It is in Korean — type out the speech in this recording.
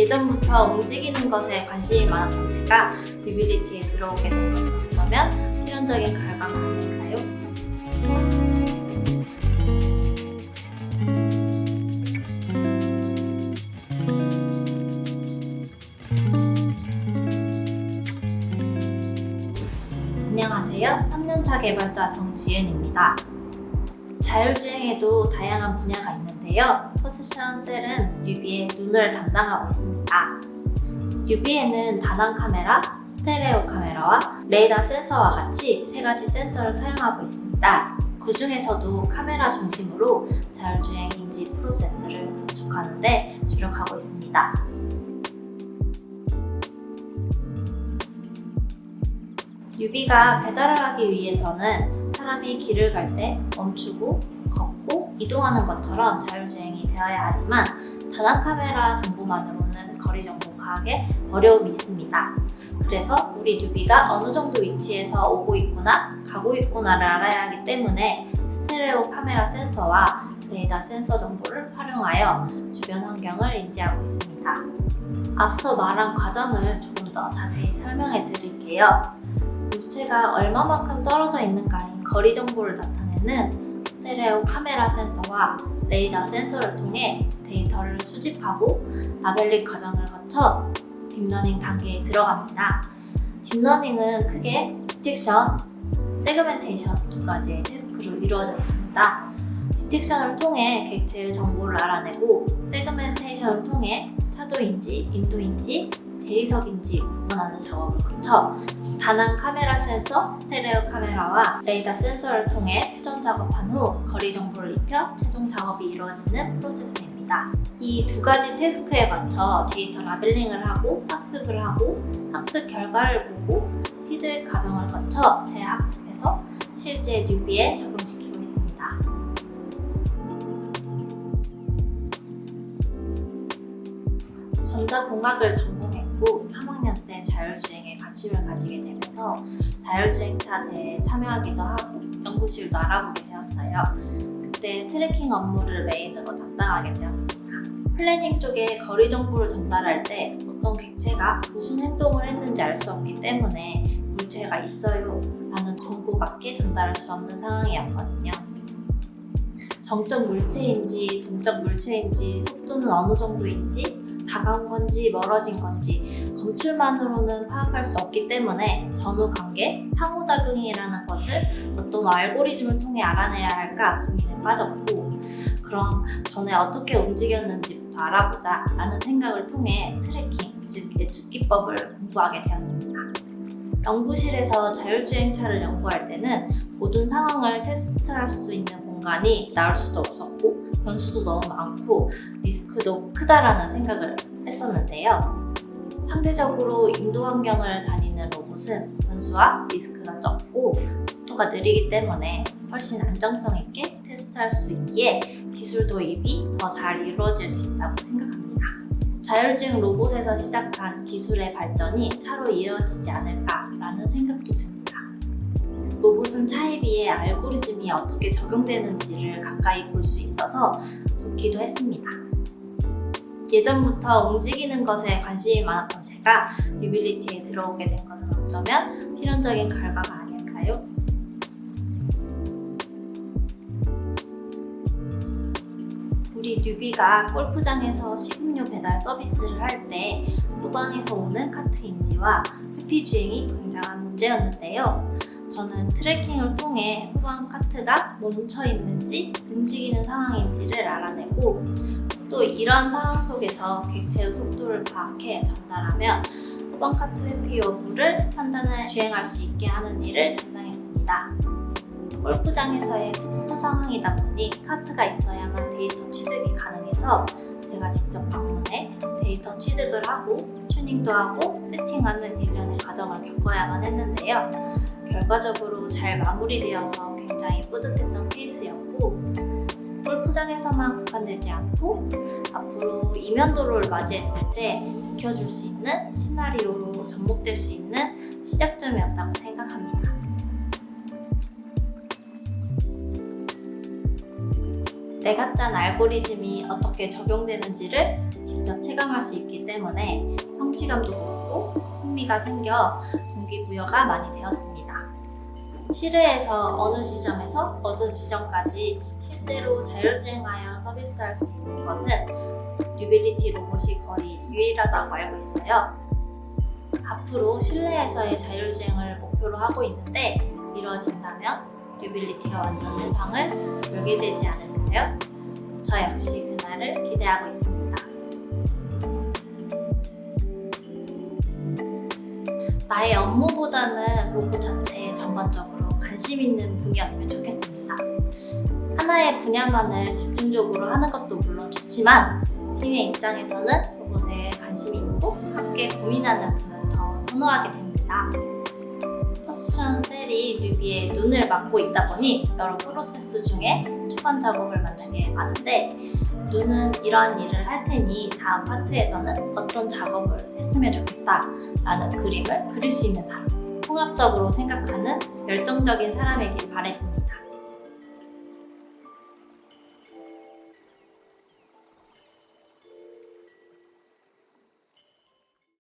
예전부터 움직이는 것에 관심이 많았던 제가 뉴빌리티에 들어오게 된 것은 어쩌면 필연적인 결과가 아닐까요? 안녕하세요. 3년차 개발자 정지은입니다. 자율주행에도 다양한 분야가 있는데요. 포지션 셀은 뉴비의 눈을 담당하고 있습니다. 뉴비에는 다단 카메라, 스테레오 카메라와 레이더 센서와 같이 세 가지 센서를 사용하고 있습니다. 그 중에서도 카메라 중심으로 자율주행 인지 프로세스를 구축하는 데 주력하고 있습니다. 뉴비가 배달을 하기 위해서는 사람이 길을 갈 때 멈추고 걷고 이동하는 것처럼 자율주행이 되어야 하지만 다단 카메라 정보만으로는 거리 정보 파악에 어려움이 있습니다. 그래서 우리 뉴비가 어느 정도 위치에서 오고 있구나 가고 있구나를 알아야 하기 때문에 스테레오 카메라 센서와 레이더 센서 정보를 활용하여 주변 환경을 인지하고 있습니다. 앞서 말한 과정을 조금 더 자세히 설명해 드릴게요. 물체가 얼마만큼 떨어져 있는가인 거리 정보를 나타내는 스테레오 카메라 센서와 레이더 센서를 통해 데이터를 수집하고 라벨링 과정을 거쳐 딥러닝 단계에 들어갑니다. 딥러닝은 크게 디텍션, 세그멘테이션 두 가지의 태스크로 이루어져 있습니다. 디텍션을 통해 객체의 정보를 알아내고 세그멘테이션을 통해 차도인지, 인도인지, 대리석인지 구분하는 작업을 거쳐 다단 카메라 센서, 스테레오 카메라와 레이더 센서를 통해 표전 작업한 후 거리 정보를 입혀 최종 작업이 이루어지는 프로세스입니다. 이 두 가지 태스크에 맞춰 데이터 라벨링을 하고 학습을 하고 학습 결과를 보고 피드백 과정을 거쳐 재학습해서 실제 뉴비에 적용시키고 있습니다. 전자공학을 전공했고 3학년 때 자율주행에 관심을 가지게 되면서 자율주행차 대회에 참여하기도 하고 연구실도 알아보게 되었어요. 그때 트래킹 업무를 메인으로 담당하게 되었습니다. 플래닝 쪽에 거리 정보를 전달할 때 어떤 객체가 무슨 행동을 했는지 알 수 없기 때문에 물체가 있어요 라는 정보밖에 전달할 수 없는 상황이었거든요. 정적 물체인지 동적 물체인지 속도는 어느 정도인지 다가온 건지 멀어진 건지 검출만으로는 파악할 수 없기 때문에 전후 관계, 상호작용이라는 것을 어떤 알고리즘을 통해 알아내야 할까 고민에 빠졌고 그럼 전에 어떻게 움직였는지부터 알아보자 라는 생각을 통해 트래킹, 즉 예측 기법을 공부하게 되었습니다. 연구실에서 자율주행차를 연구할 때는 모든 상황을 테스트할 수 있는 공간이 나올 수도 없었고 변수도 너무 많고 리스크도 크다라는 생각을 했었는데요. 상대적으로 인도 환경을 다니는 로봇은 변수와 리스크가 적고 속도가 느리기 때문에 훨씬 안정성 있게 테스트할 수 있기에 기술 도입이 더 잘 이루어질 수 있다고 생각합니다. 자율주행 로봇에서 시작한 기술의 발전이 차로 이어지지 않을까라는 생각도 듭니다. 로봇은 차에 비해 알고리즘이 어떻게 적용되는지를 가까이 볼 수 있어서 좋기도 했습니다. 예전부터 움직이는 것에 관심이 많았던 제가 뉴빌리티에 들어오게 된 것은 어쩌면 필연적인 결과가 아닐까요? 우리 뉴비가 골프장에서 식음료 배달 서비스를 할 때 후방에서 오는 카트 인지와 회피 주행이 굉장한 문제였는데요. 저는 트래킹을 통해 후방 카트가 멈춰 있는지 움직이는 상황인지를 알아내고 또 이런 상황 속에서 객체의 속도를 파악해 전달하면 후방 카트 회피 여부를 판단해 주행할 수 있게 하는 일을 담당했습니다. 골프장에서의 특수 상황이다 보니 카트가 있어야만 데이터 취득이 가능해서 제가 직접 방문해 데이터 취득을 하고 튜닝도 하고 세팅하는 일련의 과정을 겪어야만 했는데요. 결과적으로 잘 마무리되어서 굉장히 뿌듯했던 케이스였고 골프장에서만 국한되지 않고 앞으로 이면도로를 맞이했을 때 익혀줄 수 있는 시나리오로 접목될 수 있는 시작점이었다고 생각합니다. 내가 짠 알고리즘이 어떻게 적용되는지를 직접 체감할 수 있기 때문에 성취감도 높고 흥미가 생겨 동기부여가 많이 되었습니다. 실외에서 어느 지점에서 어느 지점까지 실제로 자율주행하여 서비스할 수 있는 것은 뉴빌리티 로봇이 거의 유일하다고 알고 있어요. 앞으로 실내에서의 자율주행을 목표로 하고 있는데 이루어진다면 뉴빌리티가 완전 세상을 열게 되지 않을까요? 저 역시 그날을 기대하고 있습니다. 나의 업무보다는 로봇 자체에 전반적으로 관심 있는 분이었으면 좋겠습니다. 하나의 분야만을 집중적으로 하는 것도 물론 좋지만 팀의 입장에서는 로봇에 관심이 있고 함께 고민하는 분을 더 선호하게 됩니다. 포지션 셀이 뉴비의 눈을 맡고 있다 보니 여러 프로세스 중에 초반 작업을 맡는 게 많은데 눈은 이러한 일을 할 테니 다음 파트에서는 어떤 작업을 했으면 좋겠다 라는 그림을 그릴 수 있는 사람, 통합적으로 생각하는 열정적인 사람이길 바라봅니다.